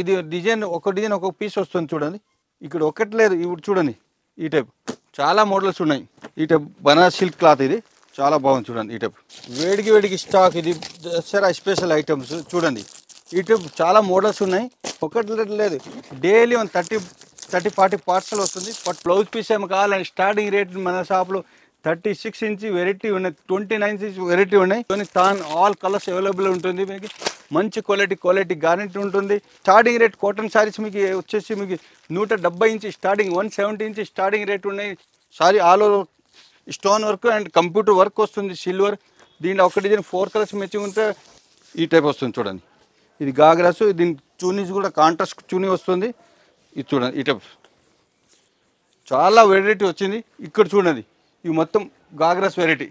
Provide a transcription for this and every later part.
ఇది డిజైన్ ఒక పీస్ వస్తుంది చూడండి. ఇక్కడ ఒకటి లేదు, ఇప్పుడు చూడండి ఈ టైప్ చాలా మోడల్స్ ఉన్నాయి. ఈ టైప్ బనారస్ సిల్క్ క్లాత్ ఇది చాలా బాగుంది చూడండి. ఈ టైప్ వేడికి స్టాక్, ఇది దసరా స్పెషల్ ఐటమ్స్ చూడండి. ఈ టైప్ చాలా మోడల్స్ ఉన్నాయి, ఒకటి లేదు. డైలీ 30-40 పార్సల్ వస్తుంది. బట్ బ్లౌజ్ పీస్ ఏమో కావాలని స్టార్టింగ్ రేట్ మన షాప్లో 36 ఇంచ్ వెరైటీ ఉన్నాయి, 29 ఇంచ్ వెరైటీ ఉన్నాయి. ఆల్ కలర్స్ అవైలబుల్ ఉంటుంది. మీకు మంచి క్వాలిటీ గ్యారెంటీ ఉంటుంది. స్టార్టింగ్ రేట్ కాటన్ శారీస్ మీకు వచ్చేసి మీకు 170 inch starting, 170 inch starting rate ఉన్నాయి. Sari all over stone work and computer work వస్తుంది, సిల్వర్. దీంట్లో ఒక డిజైన్ 4 కలర్స్ మ్యాచింగ్ ఉంటే ఈ టైప్ వస్తుంది చూడండి. ఇది గాగ్రాసు, దీని చూనీస్ కూడా కాంట్రాస్ట్ చూనీ వస్తుంది. ఇది చూడండి ఈ టైప్ చాలా వెరైటీ వచ్చింది. ఇక్కడ చూడండి ఇవి మొత్తం గాగ్రాస్ వెరైటీ.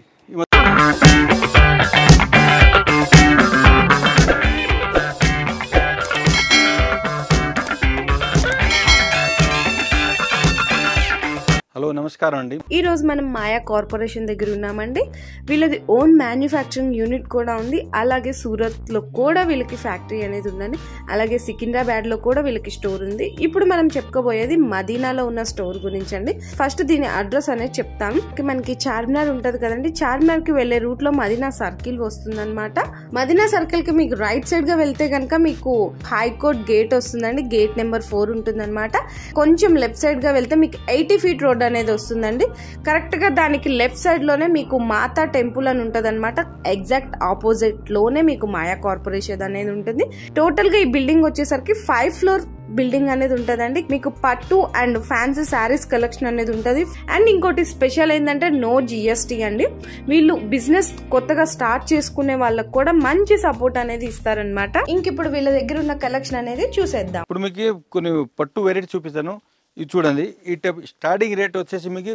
హలో నమస్కారం అండి. ఈ రోజు మనం మాయా కార్పొరేషన్ దగ్గర ఉన్నామండి. వీళ్ళది ఓన్ మ్యానుఫ్యాక్చరింగ్ యూనిట్ కూడా ఉంది. అలాగే సూరత్ లో కూడా వీళ్ళకి ఫ్యాక్టరీ అనేది ఉందండి. అలాగే సికింద్రాబాద్ లో కూడా వీళ్ళకి స్టోర్ ఉంది. ఇప్పుడు మనం చెప్పుకోబోయేది మదీనాలో ఉన్న స్టోర్ గురించి అండి. ఫస్ట్ దీని అడ్రస్ అనేది చెప్తాను. మనకి చార్మినార్ ఉంటది కదండి, చార్మినార్ కి వెళ్లే రూట్ లో మదీనా సర్కిల్ వస్తుందన్నమాట. మదీనా సర్కిల్ కి మీకు రైట్ సైడ్ గా వెళ్తే కనుక మీకు హైకోర్ట్ గేట్ వస్తుందండి. గేట్ నెంబర్ 4 ఉంటుందన్నమాట. కొంచెం లెఫ్ట్ సైడ్ గా వెళ్తే మీకు 80 ఫీట్ రోడ్ అనేది వస్తుందండి. కరెక్ట్ గా దానికి లెఫ్ట్ సైడ్ లోనే మీకు మాతా టెంపుల్ అని ఉంటది అనమాట. ఎగ్జాక్ట్ ఆపోజిట్ లోనే మీకు మాయా కార్పొరేషన్ అనేది ఉంటుంది. టోటల్ గా ఈ బిల్డింగ్ వచ్చేసరికి 5 ఫ్లోర్ బిల్డింగ్ అనేది ఉంటదండి. మీకు పట్టు అండ్ ఫ్యాన్సీ శారీస్ కలెక్షన్ అనేది ఉంటది. అండ్ ఇంకోటి స్పెషల్ ఏంటంటే నో జిఎస్టీ అండి. వీళ్ళు బిజినెస్ కొత్తగా స్టార్ట్ చేసుకునే వాళ్ళకి కూడా మంచి సపోర్ట్ అనేది ఇస్తారనమాట. ఇంక ఇప్పుడు వీళ్ళ దగ్గర ఉన్న కలెక్షన్ అనేది చూసేద్దాం. ఇప్పుడు మీకు కొన్ని పట్టు వెరైటీ చూపిస్తాను. ఇది చూడండి. ఈ టైప్ స్టార్టింగ్ రేట్ వచ్చేసి మీకు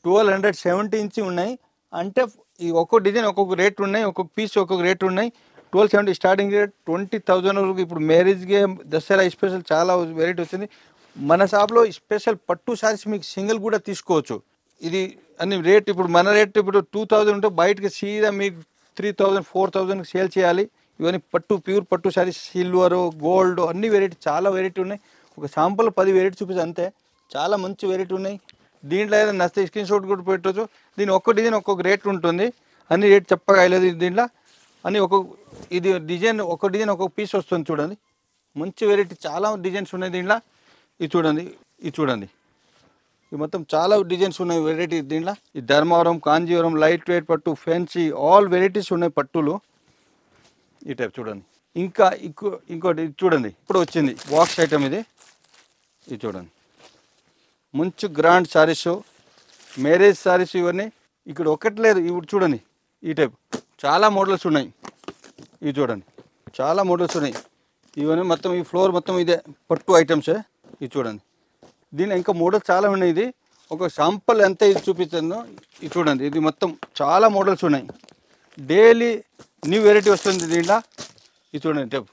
1270 ఇంచ్ ఉన్నాయి. అంటే ఈ ఒక్కొక్క డిజైన్ ఒక్కొక్క రేట్ ఉన్నాయి, ఒక్కొక్క పీస్ ఒక్కొక్క రేట్ ఉన్నాయి. 1270 స్టార్టింగ్ రేట్, 20,000 వరకు. ఇప్పుడు మ్యారేజ్కి దసరా స్పెషల్ చాలా వెరైటీ వచ్చింది. మన షాప్లో స్పెషల్ పట్టు శారీస్ మీకు సింగిల్ కూడా తీసుకోవచ్చు. ఇది అన్ని రేట్ ఇప్పుడు మన రేట్ ఇప్పుడు 2000 ఉంటే బయటకి సీదా మీకు 3000 4000 సేల్ చేయాలి. ఇవన్నీ ప్యూర్ పట్టు శారీస్, సిల్వర్ గోల్డ్ అన్ని వెరైటీ చాలా వెరైటీ ఉన్నాయి. ఒక శాంపుల్ 10 వెరైటీ చూపిస్తే అంతే, చాలా మంచి వెరైటీ ఉన్నాయి. దీంట్లో ఏదైనా నచ్చితే స్క్రీన్ షాట్ కూడా పెట్టవచ్చు. దీని ఒక్క డిజైన్ ఒక్కొక్క రేట్ ఉంటుంది, అన్ని రేట్ చెప్పగలేదు. దీంట్లో అన్ని ఇది డిజైన్ ఒక్కొక్క పీస్ వస్తుంది చూడండి. మంచి వెరైటీ చాలా డిజైన్స్ ఉన్నాయి దీంట్లో. ఇది చూడండి ఇది మొత్తం చాలా డిజైన్స్ ఉన్నాయి వెరైటీ దీంట్లో. ఈ ధర్మవరం, కాంజీవరం, లైట్ వెయిట్ పట్టు, ఫ్యాన్సీ ఆల్ వెరైటీస్ ఉన్నాయి పట్టులు. ఈ టైప్ చూడండి. ఇంకా ఇంకోటి ఇది చూడండి, ఇప్పుడు వచ్చింది బాక్స్ ఐటమ్. ఇది చూడండి, మంచి గ్రాండ్ శారీస్, మ్యారేజ్ శారీస్ ఇవన్నీ. ఇక్కడ ఒకటి లేదు, ఇప్పుడు చూడండి ఈ టైప్ చాలా మోడల్స్ ఉన్నాయి. ఇవి చూడండి చాలా మోడల్స్ ఉన్నాయి. ఇవన్నీ మొత్తం ఈ ఫ్లోర్ మొత్తం ఇదే పట్టు ఐటమ్సే. ఇది చూడండి, దీని ఇంకా మోడల్స్ చాలా ఉన్నాయి. ఇది ఒక శాంపుల్ ఎంత ఇది చూపిస్తుందో. ఇది చూడండి, ఇది మొత్తం చాలా మోడల్స్ ఉన్నాయి. డైలీ న్యూ వెరైటీ వస్తుంది దీంట్లో. ఇది చూడండి టైప్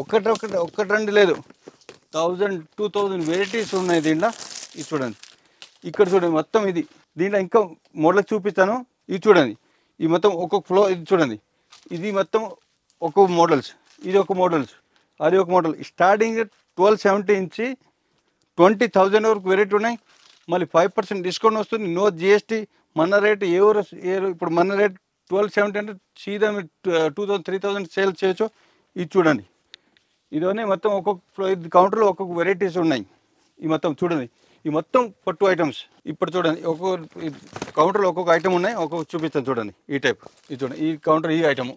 ఒక్కటి రెండు లేదు, 1000-2000 వెరైటీస్ ఉన్నాయి దీంట్లో. ఇది చూడండి, ఇక్కడ చూడండి మొత్తం ఇది. దీంట్లో ఇంకా మోడల్ చూపిస్తాను. ఇది చూడండి, ఇది మొత్తం ఒక్కొక్క ఫ్లో. ఇది చూడండి, ఇది మొత్తం ఒక్కొక్క మోడల్స్. ఇది ఒక మోడల్స్, అది ఒక మోడల్. స్టార్టింగ్ 1270 ఇంచి 20,000 వరకు వెరైటీ ఉన్నాయి. మళ్ళీ 5% డిస్కౌంట్ వస్తుంది, నో జిఎస్టీ. మన రేట్ ఇప్పుడు మన రేట్ 1270 అంటే సీదా 2000-3000 సేల్ చేయొచ్చు. ఇది చూడండి, ఇదోనే మొత్తం ఒక్కొక్క కౌంటర్లో ఒక్కొక్క వెరైటీస్ ఉన్నాయి. ఈ మొత్తం చూడండి, ఈ మొత్తం పట్టు ఐటమ్స్. ఇప్పుడు చూడండి ఒక్కొక్క కౌంటర్లో ఒక్కొక్క ఐటమ్ ఉన్నాయి, ఒక్కొక్క చూపిస్తాను చూడండి. ఈ టైప్ ఇది చూడండి, ఈ కౌంటర్ ఈ ఐటము,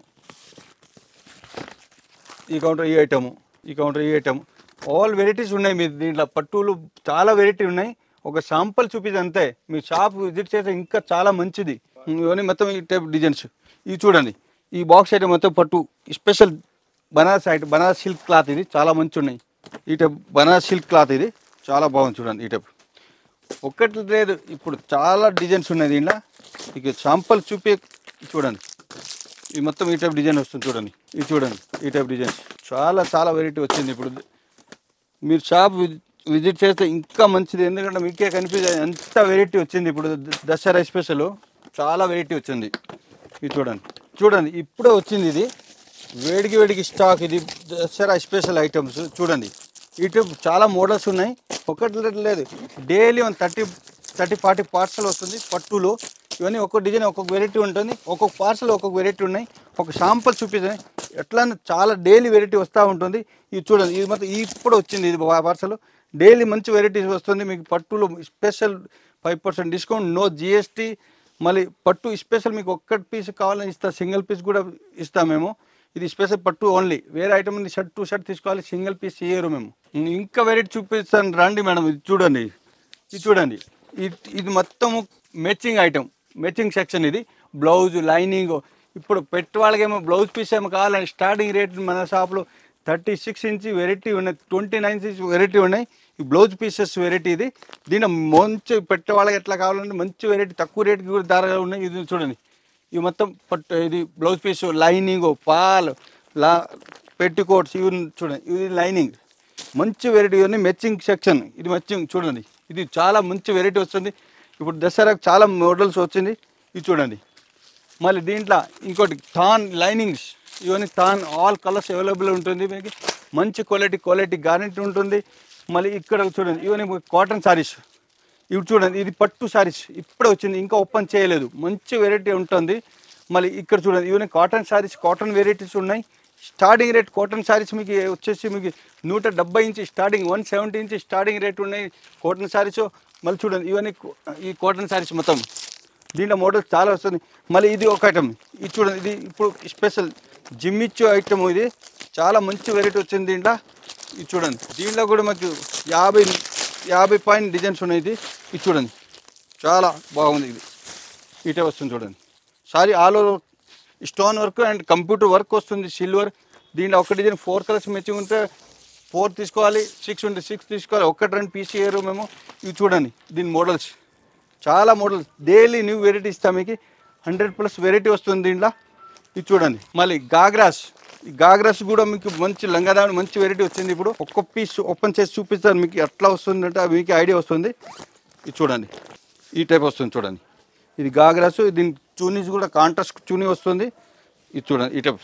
ఈ కౌంటర్ ఈ ఐటము, ఈ కౌంటర్ ఈ ఐటమ్, ఆల్ వెరైటీస్ ఉన్నాయి. మీ దీంట్లో పట్టులు చాలా వెరైటీ ఉన్నాయి. ఒక శాంపుల్ చూపిస్తే అంతే. మీ షాప్ విజిట్ చేస్తే ఇంకా చాలా మంచిది. ఇవన్నీ మొత్తం ఈ టైప్ డిజైన్స్. ఇవి చూడండి, ఈ బాక్స్ ఐటమ్ మొత్తం పట్టు స్పెషల్ బనారస్ సిల్క్ క్లాత్. ఇది చాలా మంచి ఉన్నాయి. ఈ టైప్ బనారస్ సిల్క్ క్లాత్ ఇది చాలా బాగుంది చూడండి. ఈ టైప్ ఒకటి లేదు, ఇప్పుడు చాలా డిజైన్స్ ఉన్నాయి దీంట్లో. ఇక శాంపుల్ చూడండి, ఇది మొత్తం ఈ టైప్ డిజైన్ వస్తుంది చూడండి. ఇది చూడండి, ఈ టైప్ డిజైన్స్ చాలా వెరైటీ వచ్చింది. ఇప్పుడు మీరు షాప్ విజిట్ చేస్తే ఇంకా మంచిది, ఎందుకంటే మీకే కనిపించే ఎంత వెరైటీ వచ్చింది. ఇప్పుడు దసరా స్పెషల్ చాలా వెరైటీ వచ్చింది. ఇది చూడండి ఇప్పుడే వచ్చింది. ఇది వేడికి వేడికి స్టాక్, ఇది దసరా స్పెషల్ ఐటమ్స్ చూడండి. ఇటు చాలా మోడల్స్ ఉన్నాయి, ఒకటి లేదు. డైలీ 30-40 పార్సల్ వస్తుంది పట్టులో. ఇవన్నీ ఒక్కొక్క డిజైన్ ఒక్కొక్క వెరైటీ ఉంటుంది, ఒక్కొక్క పార్సల్ ఒక్కొక్క వెరైటీ ఉన్నాయి. ఒక శాంపుల్ చూపిస్తాను ఎట్లా, చాలా డైలీ వెరైటీ వస్తూ ఉంటుంది. ఇది చూడండి, ఇది మొత్తం ఇప్పుడు వచ్చింది ఇది పార్సల్. డైలీ మంచి వెరైటీస్ వస్తుంది మీకు. పట్టులో స్పెషల్ 5% డిస్కౌంట్, నో జిఎస్టీ. మళ్ళీ పట్టు స్పెషల్ మీకు ఒక్కటి పీస్ కావాలని ఇస్తా, సింగిల్ పీస్ కూడా ఇస్తాం మేము. ఇది స్పెషల్ పట్టు ఓన్లీ. వేరే ఐటమ్ ఉంది షర్ట్ టు షర్ట్ తీసుకోవాలి, సింగిల్ పీస్ ఇయ్యరు మేము. ఇంకా వెరైటీ చూపిస్తాను రండి మేడం. ఇది చూడండి, ఇది చూడండి, ఇది మొత్తం మ్యాచింగ్ ఐటమ్, మ్యాచింగ్ సెక్షన్. ఇది బ్లౌజ్ లైనింగ్. ఇప్పుడు పెట్టి వాళ్ళకేమో బ్లౌజ్ పీస్ ఏమో కావాలని స్టార్టింగ్ రేట్ మన షాప్లో 36 ఇంచ్ వెరైటీ ఉన్నాయి, 29 ఇంచ్ వెరైటీ ఉన్నాయి. ఈ బ్లౌజ్ పీసెస్ వెరైటీ ఇది. దీని మంచి పెట్టే వాళ్ళకి ఎట్లా కావాలంటే మంచి వెరైటీ తక్కువ రేట్కి కూడా ధరగా ఉన్నాయి. ఇది చూడండి, ఇవి మొత్తం పట్టు, ఇది blouse piece lining fall petticoats ఇవి చూడండి. ఇది లైనింగ్ మంచి వెరైటీ ఇవన్నీ మ్యాచింగ్ సెక్షన్. ఇది మ్యాచింగ్ చూడండి, ఇది చాలా మంచి వెరైటీ వస్తుంది. ఇప్పుడు దసరాకు చాలా మోడల్స్ వచ్చింది. ఇది చూడండి. మళ్ళీ దీంట్లో ఇంకోటి థాన్ లైనింగ్స్, ఇవన్నీ థాన్ ఆల్ కలర్స్ అవైలబుల్ ఉంటుంది మీకు. మంచి క్వాలిటీ గ్యారెంటీ ఉంటుంది. మళ్ళీ ఇక్కడ చూడండి, ఇవన్నీ కాటన్ శారీస్. ఇవి చూడండి, ఇది పట్టు శారీస్ ఇప్పుడే వచ్చింది, ఇంకా ఓపెన్ చేయలేదు. మంచి వెరైటీ ఉంటుంది. మళ్ళీ ఇక్కడ చూడండి, ఇవన్నీ కాటన్ శారీస్, కాటన్ వెరైటీస్ ఉన్నాయి. స్టార్టింగ్ రేట్ కాటన్ శారీస్ మీకు వచ్చేసి మీకు 170 inch starting, 170 inch starting rate ఉన్నాయి కాటన్ శారీస్. మళ్ళీ చూడండి, ఇవన్నీ ఈ కాటన్ శారీస్ మొత్తం. దీంట్లో మోడల్స్ చాలా వస్తుంది. మళ్ళీ ఇది ఒక ఐటమ్, ఇది చూడండి, ఇది ఇప్పుడు స్పెషల్ జిమ్మిచ్చు ఐటమ్. ఇది చాలా మంచి వెరైటీ వచ్చింది దీంట్లో. ఇది చూడండి, దీంట్లో కూడా మాకు 50 పాయింట్ డిజైన్స్ ఉన్నాయి. ఇది చూడండి, చాలా బాగుంది. ఇది ఇటే వస్తుంది చూడండి. Sorry all over stone work and computer work వస్తుంది, సిల్వర్. దీంట్లో ఒక డిజైన్ 4 కలర్స్ మ్యాచింగ్ ఉంటే 4 తీసుకోవాలి, 6 ఉంటే 6 తీసుకోవాలి. 1-2 పీస్ ఇయ్యరు మేము. ఇవి చూడండి, దీని మోడల్స్ చాలా మోడల్స్. డైలీ న్యూ వెరైటీ ఇస్తాం మీకు. 100+ వెరైటీ వస్తుంది దీంట్లో. ఇది చూడండి. మళ్ళీ గాగ్రాస్, ఈ గాగ్రాస్ కూడా మీకు మంచి లంగాదాని మంచి వెరైటీ వచ్చింది. ఇప్పుడు ఒక్క పీస్ ఓపెన్ చేసి చూపిస్తాను మీకు ఎట్లా వస్తుందంటే మీకు ఐడియా వస్తుంది. ఇది చూడండి, ఈ టైప్ వస్తుంది చూడండి. ఇది గాగ్రాస్, దీని చూనీస్ కూడా కాంట్రాస్ట్ చూనీ వస్తుంది. ఇది చూడండి, ఈ టైప్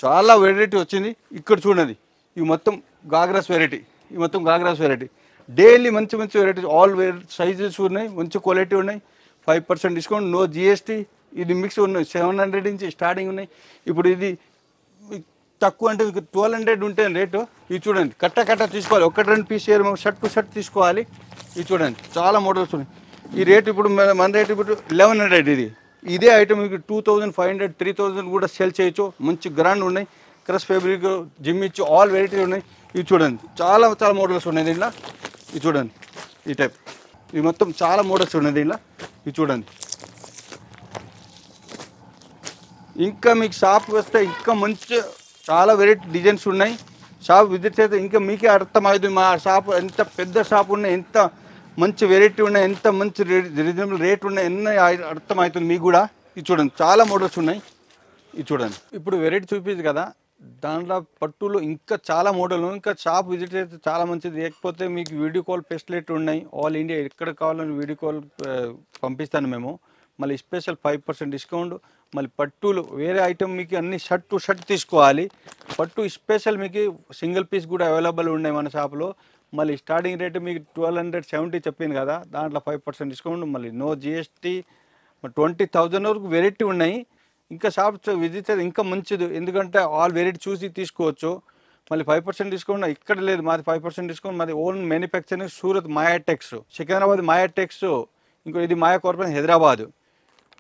చాలా వెరైటీ వచ్చింది. ఇక్కడ చూడండి, ఇవి మొత్తం గాగ్రాస్ వెరైటీ. ఈ మొత్తం గాగ్రాస్ వెరైటీ డైలీ మంచి వెరైటీస్ ఆల్ సైజెస్ ఉన్నాయి, మంచి క్వాలిటీ ఉన్నాయి. 5% డిస్కౌంట్, నో జిఎస్టీ. ఇది మిక్స్ ఉన్నాయి, 700 నుంచి స్టార్టింగ్ ఉన్నాయి. ఇప్పుడు ఇది తక్కువ అంటే 1200 ఉంటే రేటు. ఇది చూడండి, కట్ట తీసుకోవాలి, 1-2 పీస్ షర్ట్ టు షర్ట్ తీసుకోవాలి. ఇది చూడండి, చాలా మోడల్స్ ఉన్నాయి. ఈ రేట్ ఇప్పుడు మన రేట్ ఇప్పుడు 1100. ఇదే ఐటమ్ మీకు 2500, 3000 కూడా సేల్ చేయొచ్చు. మంచి గ్రాండ్ ఉన్నాయి, క్రష్ ఫ్యాబ్రిక్, జిమ్మిచ్చు ఆల్ వెరైటీస్ ఉన్నాయి. ఇవి చూడండి, చాలా మోడల్స్ ఉన్నాయి దీంట్లో. ఇది చూడండి, ఈ టైప్ ఇవి మొత్తం చాలా మోడల్స్ ఉన్నాయి దీంట్లో. ఇది చూడండి. ఇంకా మీకు షాప్ వస్తే ఇంకా మంచి చాలా వెరైటీ డిజైన్స్ ఉన్నాయి. షాప్ విజిట్ చేస్తే ఇంకా మీకే అర్థమవుతుంది మా షాప్ ఎంత పెద్ద షాప్ ఉన్నాయి, ఎంత మంచి వెరైటీ ఉన్నాయి, ఎంత మంచి రీజనబుల్ రేట్ ఉన్నాయి, ఎన్ని అర్థమవుతుంది మీకు కూడా. ఇది చూడండి, చాలా మోడల్స్ ఉన్నాయి. ఇది చూడండి, ఇప్పుడు వెరైటీ చూపించదు కదా, దాంట్లో పట్టులో ఇంకా చాలా మోడల్. ఇంకా షాప్ విజిట్ చేస్తే చాలా మంచిది. లేకపోతే మీకు వీడియో కాల్ ఫెసిలిటీ ఉన్నాయి, ఆల్ ఇండియా ఎక్కడ కావాలని వీడియో కాల్ పంపిస్తాను మేము. మళ్ళీ స్పెషల్ 5% డిస్కౌంట్. మళ్ళీ పట్టులు వేరే ఐటమ్ మీకు అన్ని షర్ట్ టు షర్ట్ తీసుకోవాలి. పట్టు స్పెషల్ మీకు సింగిల్ పీస్ కూడా అవైలబుల్ ఉన్నాయి మన షాప్లో. మళ్ళీ స్టార్టింగ్ రేట్ మీకు 1270 చెప్పింది కదా, దాంట్లో 5% డిస్కౌంట్. మళ్ళీ నో జిఎస్టీ. 20,000 వరకు వెరైటీ ఉన్నాయి. ఇంకా షాప్ విజిట్ చేస్తే ఇంకా మంచిది, ఎందుకంటే ఆల్ వెరైటీ చూసి తీసుకోవచ్చు. మళ్ళీ 5% డిస్కౌంట్ ఇక్కడ లేదు, మాది 5% డిస్కౌంట్. మాది ఓన్ మ్యానుఫ్యాక్చరింగ్ సూరత్ మాయాటెక్స్, సికింద్రాబాద్ మాయాటెక్స్, ఇంకో ఇది మాయా కార్పొరేషన్ హైదరాబాద్.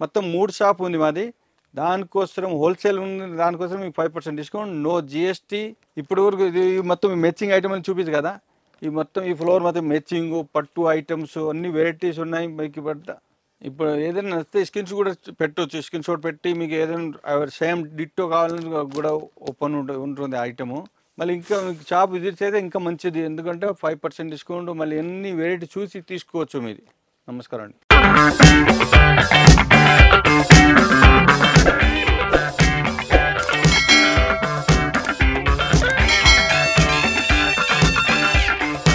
మొత్తం 3 షాప్ ఉంది మాది. దానికోసం హోల్సేల్ ఉంది, దానికోసం మీకు 5% డిస్కౌంట్, నో జిఎస్టీ. ఇప్పుడు వరకు ఇది మొత్తం మ్యాచింగ్ ఐటమ్ అని చూపించు కదా, ఈ మొత్తం ఈ ఫ్లోర్ మొత్తం మ్యాచింగ్ పట్టు ఐటమ్స్ అన్ని వెరైటీస్ ఉన్నాయి మీకు. ఇప్పుడు ఏదైనా నచ్చితే స్క్రీన్స్ కూడా పెట్టవచ్చు, స్క్రీన్ షాట్ పెట్టి మీకు ఏదైనా సేమ్ డిట్టో కావాలని కూడా ఓపెన్ ఉంటుంది ఐటము. మళ్ళీ ఇంకా మీకు షాప్ విజిట్ చేస్తే ఇంకా మంచిది, ఎందుకంటే 5% డిస్కౌంట్. మళ్ళీ ఎన్ని వెరైటీ చూసి తీసుకోవచ్చు మీది. నమస్కారం అండి.